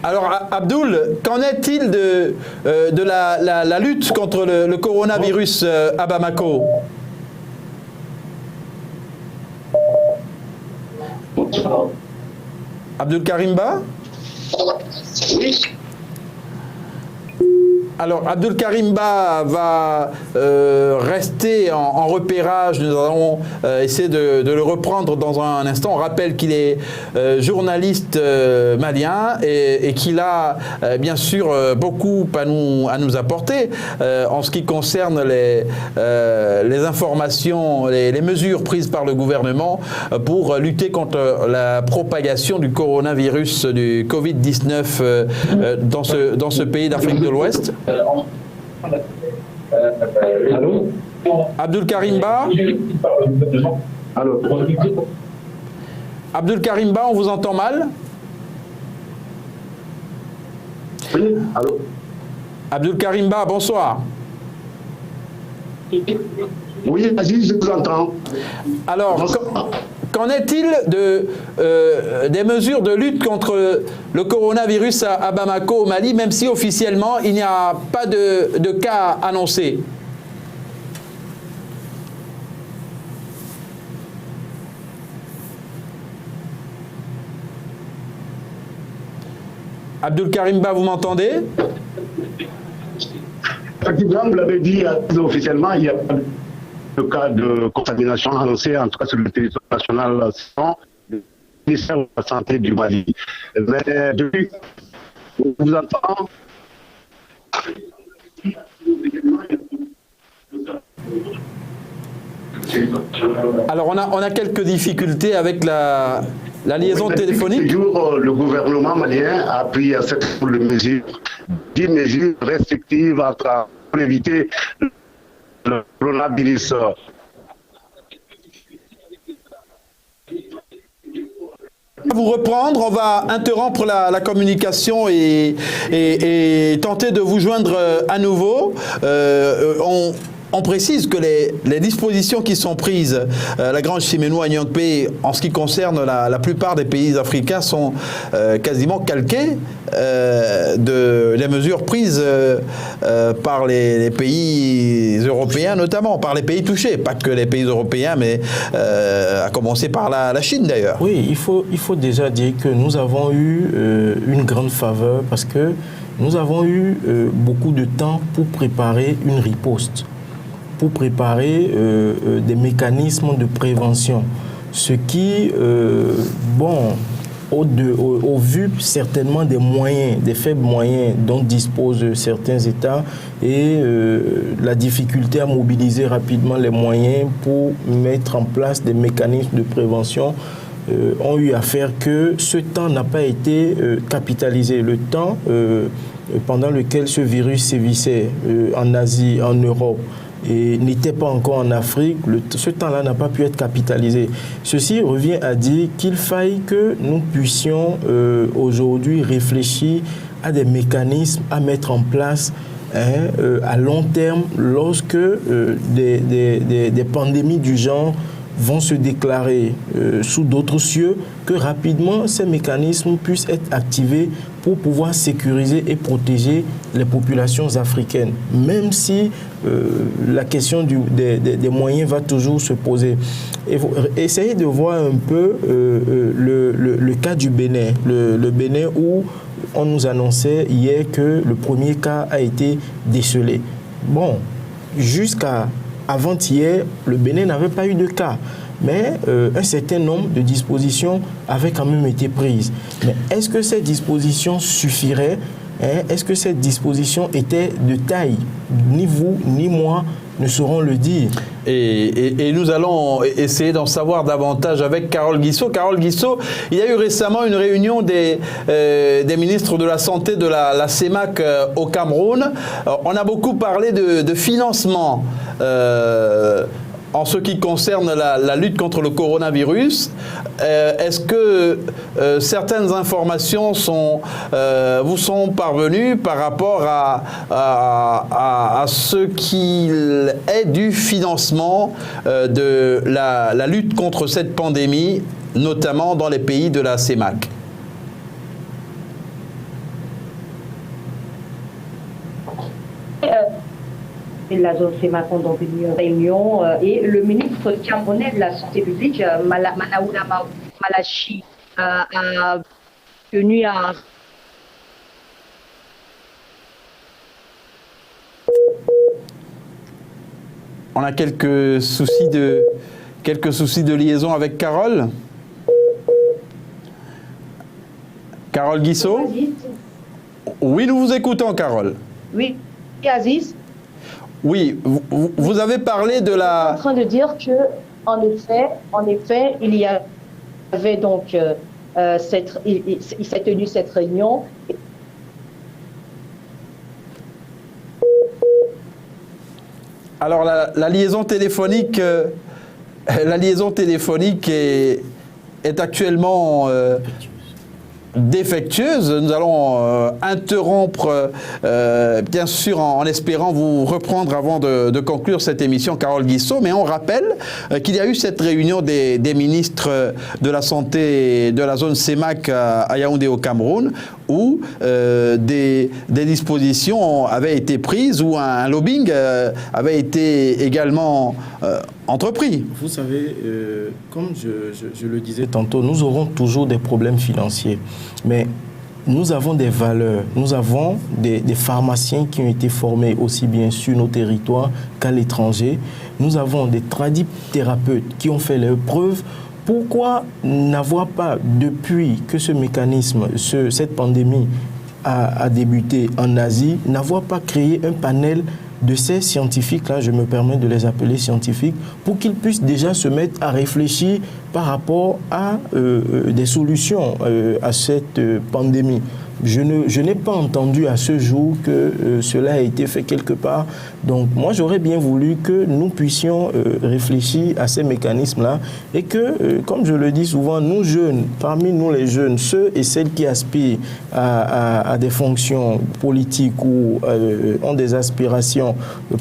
Alors Abdoul, qu'en est-il de la lutte contre le coronavirus à Bamako? Abdoul Karim Ba? Oui. Alors, Abdoul Karim Ba va rester en repérage. Nous allons essayer de le reprendre dans un instant. On rappelle qu'il est journaliste malien et qu'il a bien sûr beaucoup à nous apporter en ce qui concerne les informations, les mesures prises par le gouvernement pour lutter contre la propagation du coronavirus, du Covid-19 dans ce pays d'Afrique de l'Ouest. Allô? Abdoul Karim Ba? Allô? Abdoul Karim Ba, on vous entend mal? Oui, allô? Abdul Karim Ba, bonsoir. Oui, vas-y, je vous entends. Alors, qu'en est-il des mesures de lutte contre le coronavirus à Bamako, au Mali, même si officiellement il n'y a pas de cas annoncés? Abdul Karim Ba, vous m'entendez? Effectivement, vous l'avez dit officiellement, il n'y a pas de cas de contamination annoncé, en tout cas sur le territoire national, sans le ministère de la Santé du Mali. Mais depuis, on vous entend. Alors, on a quelques difficultés avec la liaison téléphonique. Ce jour, le gouvernement malien a pris cette mesure, 10 mesures restrictives pour éviter le coronavirus. Vous reprendre, on va interrompre la communication et tenter de vous joindre à nouveau. On précise que les dispositions qui sont prises, la Grande Chiménou à Nyangpé, en ce qui concerne la plupart des pays africains, sont quasiment calquées des mesures prises par les pays européens, notamment par les pays touchés, pas que les pays européens, mais à commencer par la Chine d'ailleurs. Oui, il faut déjà dire que nous avons eu une grande faveur parce que nous avons eu beaucoup de temps pour préparer une riposte, pour préparer des mécanismes de prévention. Ce qui, au vu certainement des moyens, des faibles moyens dont disposent certains États et la difficulté à mobiliser rapidement les moyens pour mettre en place des mécanismes de prévention, ont eu à faire que ce temps n'a pas été capitalisé. Le temps pendant lequel ce virus sévissait en Asie, en Europe, et n'était pas encore en Afrique, ce temps-là n'a pas pu être capitalisé. Ceci revient à dire qu'il faille que nous puissions aujourd'hui réfléchir à des mécanismes à mettre en place à long terme lorsque des pandémies du genre vont se déclarer sous d'autres cieux, que rapidement ces mécanismes puissent être activés pour pouvoir sécuriser et protéger les populations africaines, même si la question des moyens va toujours se poser. Et essayez de voir un peu le cas du Bénin, le Bénin où on nous annonçait hier que le premier cas a été décelé. Bon, jusqu'à avant-hier, le Bénin n'avait pas eu de cas, mais un certain nombre de dispositions avaient quand même été prises. Mais est-ce que ces dispositions suffiraient? Est-ce que ces dispositions étaient de taille? Ni vous, ni moi ne saurons le dire. Et nous allons essayer d'en savoir davantage avec Carole Guissot. Carole Guissot, il y a eu récemment une réunion des ministres de la Santé de la CEMAC au Cameroun. On a beaucoup parlé de financement en ce qui concerne la lutte contre le coronavirus. Est-ce que certaines informations vous sont parvenues par rapport à ce qu'il est du financement de la lutte contre cette pandémie, notamment dans les pays de la CEMAC? La zone CEMAC ont donc une réunion et le ministre camerounais de la Santé publique, Manaoula Malachi, a tenu à... On a quelques soucis de liaison avec Carole. Carole Guissot? Oui, nous vous écoutons, Carole. Oui, Aziz. Oui, vous avez parlé de la... Je suis en train de dire que, en effet, il y avait donc il s'est tenu cette réunion. Alors la liaison téléphonique est actuellement défectueuse. Nous allons interrompre, bien sûr, en espérant vous reprendre avant de conclure cette émission, Carole Guissot, mais on rappelle qu'il y a eu cette réunion des ministres de la Santé de la zone CEMAC à Yaoundé au Cameroun, où des dispositions avaient été prises, où un lobbying avait été également entrepris. Vous savez, comme je le disais tantôt, nous aurons toujours des problèmes financiers, mais nous avons des valeurs, nous avons des pharmaciens qui ont été formés aussi bien sur nos territoires qu'à l'étranger, nous avons des tradithérapeutes qui ont fait leurs preuves. Pourquoi n'avoir pas, depuis que ce mécanisme, cette pandémie a débuté en Asie, n'avoir pas créé un panel de ces scientifiques-là, je me permets de les appeler scientifiques, pour qu'ils puissent déjà se mettre à réfléchir par rapport à des solutions à cette pandémie. Je n'ai pas entendu à ce jour que cela a été fait quelque part. Donc moi, j'aurais bien voulu que nous puissions réfléchir à ces mécanismes-là et que, comme je le dis souvent, nous jeunes, parmi nous les jeunes, ceux et celles qui aspirent à des fonctions politiques ou ont des aspirations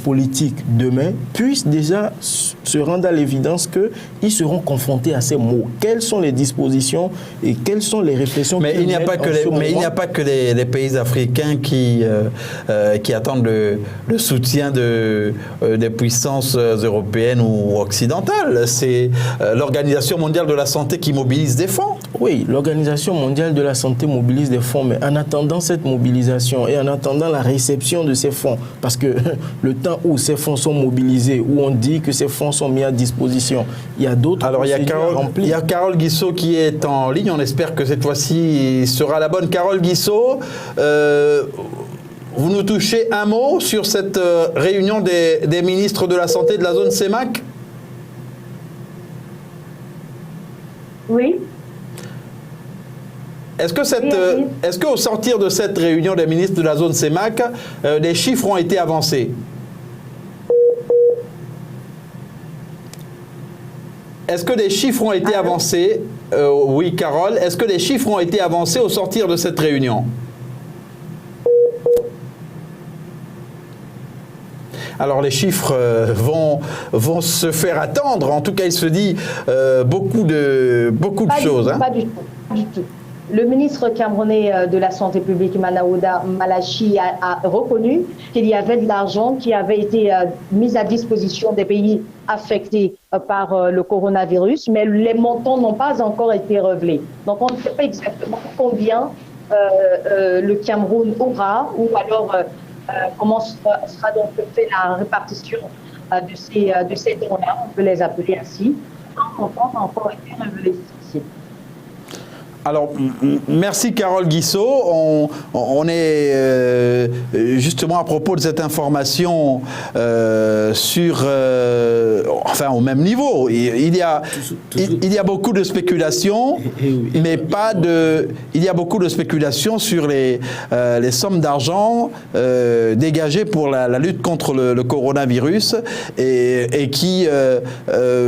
politiques demain, puissent déjà se rendre à l'évidence qu'ils seront confrontés à ces mots. Quelles sont les dispositions et quelles sont les réflexions mais il n'y a pas que les pays africains qui attendent le soutien des puissances européennes ou occidentales. C'est l'Organisation mondiale de la santé qui mobilise des fonds. Oui, l'Organisation mondiale de la santé mobilise des fonds, mais en attendant cette mobilisation et en attendant la réception de ces fonds, parce que le temps où ces fonds sont mobilisés, où on dit que ces fonds sont mis à disposition, il y a d'autres procédures à remplir. Il y a Carole Guissot qui est en ligne. On espère que cette fois-ci sera la bonne. Carole Guissot, vous nous touchez un mot sur cette réunion des ministres de la Santé de la zone CEMAC? Oui. Est-ce qu'au sortir de cette réunion des ministres de la zone CEMAC, des chiffres ont été avancés? Est-ce que des chiffres ont été avancés? Oui, Carole. Est-ce que des chiffres ont été avancés au sortir de cette réunion? Alors les chiffres vont se faire attendre. En tout cas, il se dit beaucoup de choses. Pas du tout. Le ministre camerounais de la Santé publique, Manaouda Malachi, a reconnu qu'il y avait de l'argent qui avait été mis à disposition des pays affectés par le coronavirus, mais les montants n'ont pas encore été révélés. Donc on ne sait pas exactement combien le Cameroun aura, ou alors comment sera donc fait la répartition de ces dons-là, on peut les appeler ainsi. Sans montant n'a encore été révélé ici. Alors, merci Carole Guissot. On est justement à propos de cette information au même niveau. Il y a beaucoup de spéculations, mais il y a beaucoup de spéculations sur les sommes d'argent dégagées pour la lutte contre le coronavirus et qui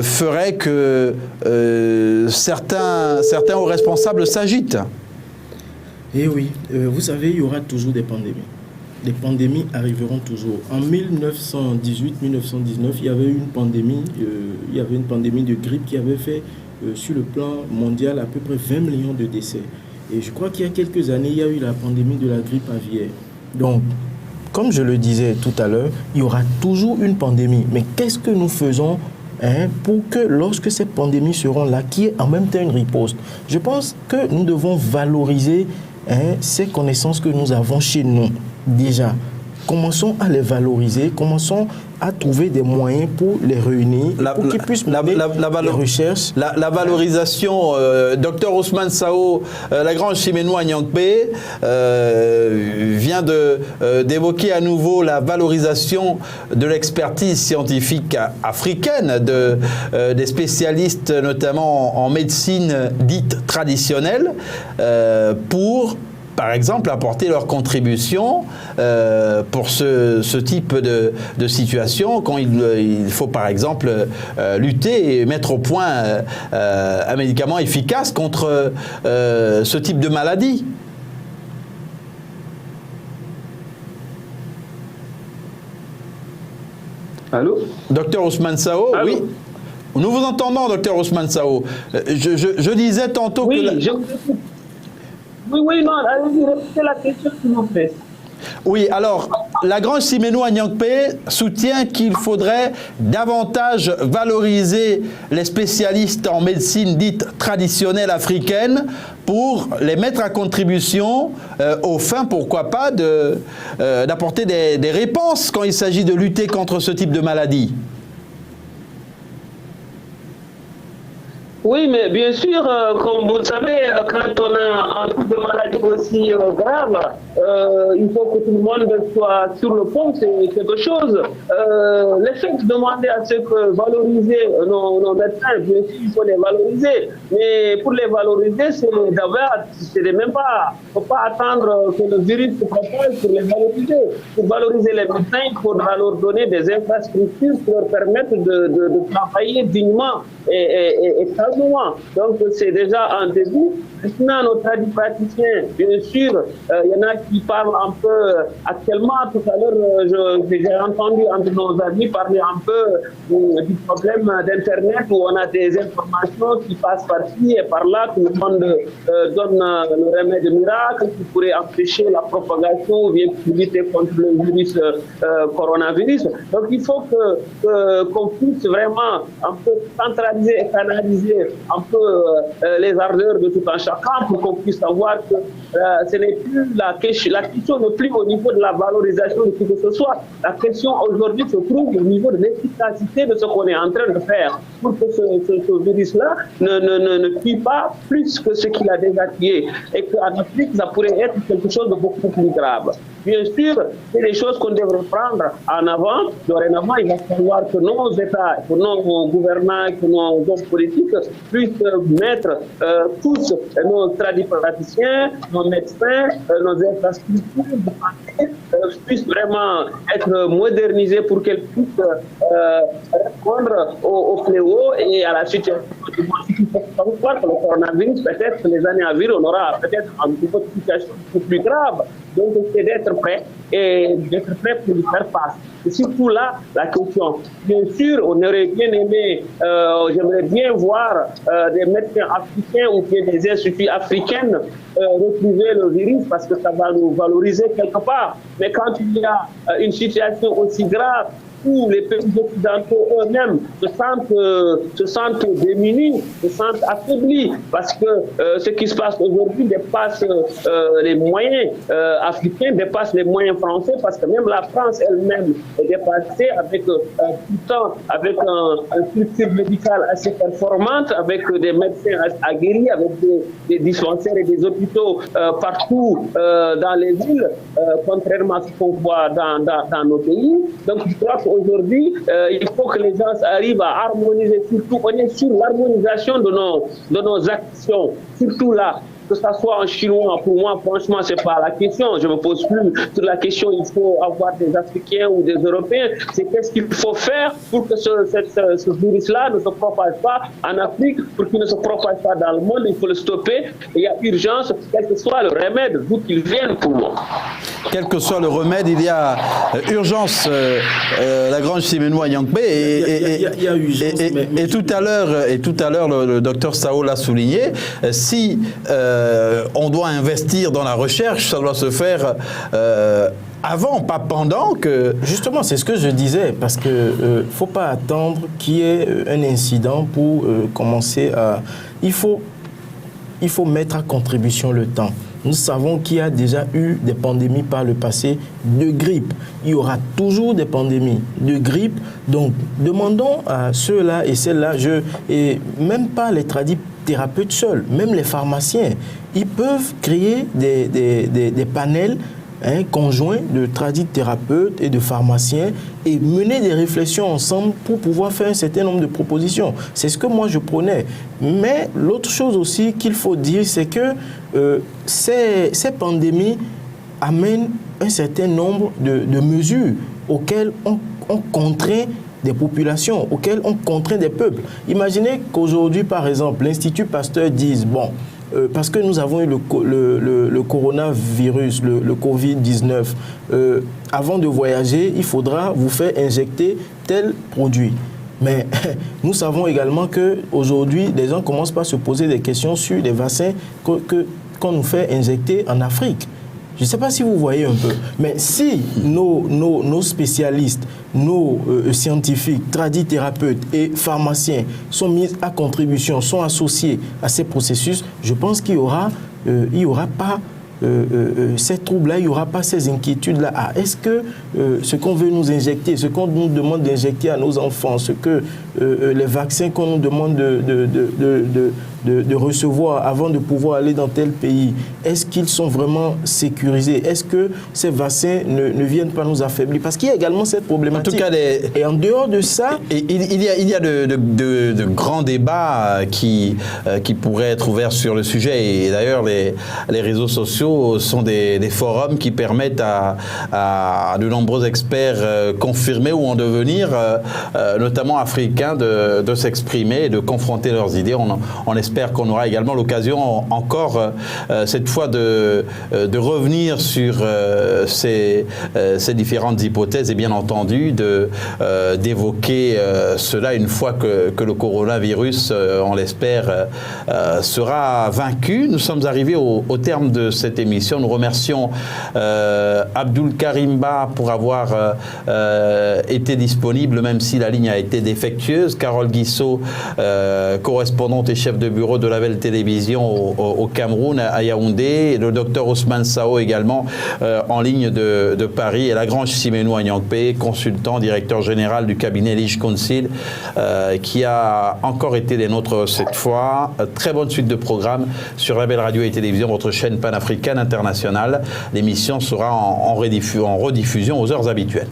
ferait que certains hauts responsables s'agite. Eh oui, vous savez, il y aura toujours des pandémies. Les pandémies arriveront toujours. En 1918-1919, il y avait une pandémie de grippe qui avait fait, sur le plan mondial, à peu près 20 millions de décès. Et je crois qu'il y a quelques années, il y a eu la pandémie de la grippe aviaire. Donc, comme je le disais tout à l'heure, il y aura toujours une pandémie. Mais qu'est-ce que nous faisons pour que lorsque ces pandémies seront là, qu'il y ait en même temps une riposte? Je pense que nous devons valoriser ces connaissances que nous avons chez nous déjà. Commençons à les valoriser, commençons à trouver des moyens pour les réunir, pour qu'ils puissent mener les recherches. La valorisation, Dr Ousmane Sao, Lagrange Chimenoua Nyangpe, vient d'évoquer à nouveau la valorisation de l'expertise scientifique africaine, des spécialistes notamment en médecine dite traditionnelle, pour par exemple, apporter leur contribution pour ce type de situation quand il faut, par exemple, lutter et mettre au point un médicament efficace contre ce type de maladie. Allô? Docteur Ousmane Sao, allô? Oui. Nous vous entendons, docteur Ousmane Sao. Je disais tantôt oui, que... Oui, non, allez-y, répétez la question, s'il vous plaît. Oui, alors, Lagrange Simenou Agnakpe soutient qu'il faudrait davantage valoriser les spécialistes en médecine dite traditionnelle africaine pour les mettre à contribution aux fins, pourquoi pas, d'apporter des réponses quand il s'agit de lutter contre ce type de maladie. Oui, mais bien sûr, comme vous le savez, quand on a un type de maladie aussi grave, il faut que tout le monde soit sur le pont, c'est quelque chose. Le fait de demander à ceux que valoriser nos médecins, bien sûr, il faut les valoriser. Mais pour les valoriser, c'est même pas, il ne faut pas attendre que le virus se propage pour les valoriser. Pour valoriser les médecins, il faudra leur donner des infrastructures pour leur permettre de travailler dignement et calmement. Donc c'est déjà un début. Maintenant, nos praticiens, bien sûr, il y en a qui parlent un peu actuellement. Tout à l'heure, j'ai entendu entre nos amis parler un peu du problème d'Internet où on a des informations qui passent par-ci et par-là. Tout le monde donne le remède miracle qui pourrait empêcher la propagation ou bien lutter contre le virus coronavirus. Donc il faut qu'on puisse vraiment un peu centraliser et canaliser un peu les ardeurs de tout un chacun pour qu'on puisse savoir que ce n'est plus la question n'est plus au niveau de la valorisation de qui que ce soit. La question aujourd'hui se trouve au niveau de l'efficacité de ce qu'on est en train de faire pour que ce virus-là ne tue pas plus que ce qu'il a déjà tué et qu'en Afrique, ça pourrait être quelque chose de beaucoup plus grave. Bien sûr, c'est des choses qu'on devrait prendre en avant. Dorénavant, il va falloir que nos États, que nos gouvernants, que nos hommes politiques puissent mettre tous nos praticiens, nos médecins, nos infrastructures de santé puissent vraiment être modernisées pour qu'elles puissent répondre au fléau et à la situation. Il faut savoir que le coronavirus, peut-être les années à venir, on aura peut-être une situation beaucoup plus grave. Donc, c'est d'être prêt et d'être prêt pour y faire face. C'est surtout là la question. Bien sûr, on aurait bien aimé, j'aimerais bien voir des médecins africains ou bien des instituts africains retrouver le virus parce que ça va nous valoriser quelque part. Mais quand il y a une situation aussi grave, où les pays occidentaux eux-mêmes se sentent démunis, se sentent affaiblis, parce que ce qui se passe aujourd'hui dépasse les moyens africains, dépasse les moyens français, parce que même la France elle-même est dépassée avec tout le temps, avec une structure médicale assez performante, avec des médecins aguerris, avec des dispensaires et des hôpitaux partout dans les villes, contrairement à ce qu'on voit dans nos pays. Donc je crois qu'aujourd'hui, il faut que les gens arrivent à harmoniser, surtout on est sur l'harmonisation de nos actions, surtout là. Que ça soit en chinois, pour moi, franchement, c'est pas la question. Je me pose plus sur la question, il faut avoir des Africains ou des Européens. C'est qu'est-ce qu'il faut faire pour que ce virus-là ne se propage pas en Afrique, pour qu'il ne se propage pas dans le monde. Il faut le stopper. Il y a urgence, quel que soit le remède, d'où qu'il vienne pour moi. Quel que soit le remède, il y a urgence. Lagrange Simenou Agnakpe il y a urgence. Et tout à l'heure, le docteur Sao l'a souligné. Si on doit investir dans la recherche, ça doit se faire avant, pas pendant que... Justement, c'est ce que je disais, parce qu'il ne faut pas attendre qu'il y ait un incident pour commencer à... Il faut mettre à contribution le temps. Nous savons qu'il y a déjà eu des pandémies par le passé de grippe. Il y aura toujours des pandémies de grippe. Donc, demandons à ceux-là et celles-là, et même pas les thérapeutes seuls, même les pharmaciens, ils peuvent créer des panels conjoint de tradithérapeutes et de pharmaciens et mener des réflexions ensemble pour pouvoir faire un certain nombre de propositions. C'est ce que moi je prônais. Mais l'autre chose aussi qu'il faut dire, c'est que ces pandémies amènent un certain nombre de mesures auxquelles on contraint des populations, auxquelles on contraint des peuples. Imaginez qu'aujourd'hui, par exemple, l'Institut Pasteur dise, bon, parce que nous avons eu le coronavirus, le Covid-19, avant de voyager, il faudra vous faire injecter tel produit. Mais nous savons également qu'aujourd'hui, les gens commencent par se poser des questions sur les vaccins qu'on nous fait injecter en Afrique. Je ne sais pas si vous voyez un peu, mais si nos spécialistes, nos scientifiques, tradithérapeutes et pharmaciens sont mis à contribution, sont associés à ces processus, je pense qu'il n'y aura pas ces troubles-là, il n'y aura pas ces inquiétudes-là. Ah, est-ce que ce qu'on veut nous injecter, ce qu'on nous demande d'injecter à nos enfants, ce que les vaccins qu'on nous demande de recevoir avant de pouvoir aller dans tel pays, est-ce qu'ils sont vraiment sécurisés? Est-ce que ces vaccins ne viennent pas nous affaiblir? Parce qu'il y a également cette problématique. En tout cas, et en dehors de ça... Il y a de grands débats qui pourraient être ouverts sur le sujet. Et d'ailleurs, les réseaux sociaux sont des forums qui permettent à de nombreux experts confirmés ou en devenir, notamment africains, de s'exprimer et de confronter leurs idées. On espère qu'on aura également l'occasion encore cette fois de revenir sur ces différentes hypothèses et bien entendu d'évoquer cela une fois que le coronavirus, on l'espère, sera vaincu. Nous sommes arrivés au terme de cette émission. Nous remercions Abdul Karimba pour avoir été disponible même si la ligne a été défectueuse. Carole Guissot, correspondante et chef de bureau de la Belle Télévision au Cameroun, à Yaoundé, et le docteur Ousmane Sao également en ligne de Paris, et Lagrange Simenou Agnangpé, consultant, directeur général du cabinet Lige Council, qui a encore été des nôtres cette fois. Très bonne suite de programme sur la Belle Radio et Télévision, votre chaîne panafricaine internationale. L'émission sera en rediffusion aux heures habituelles.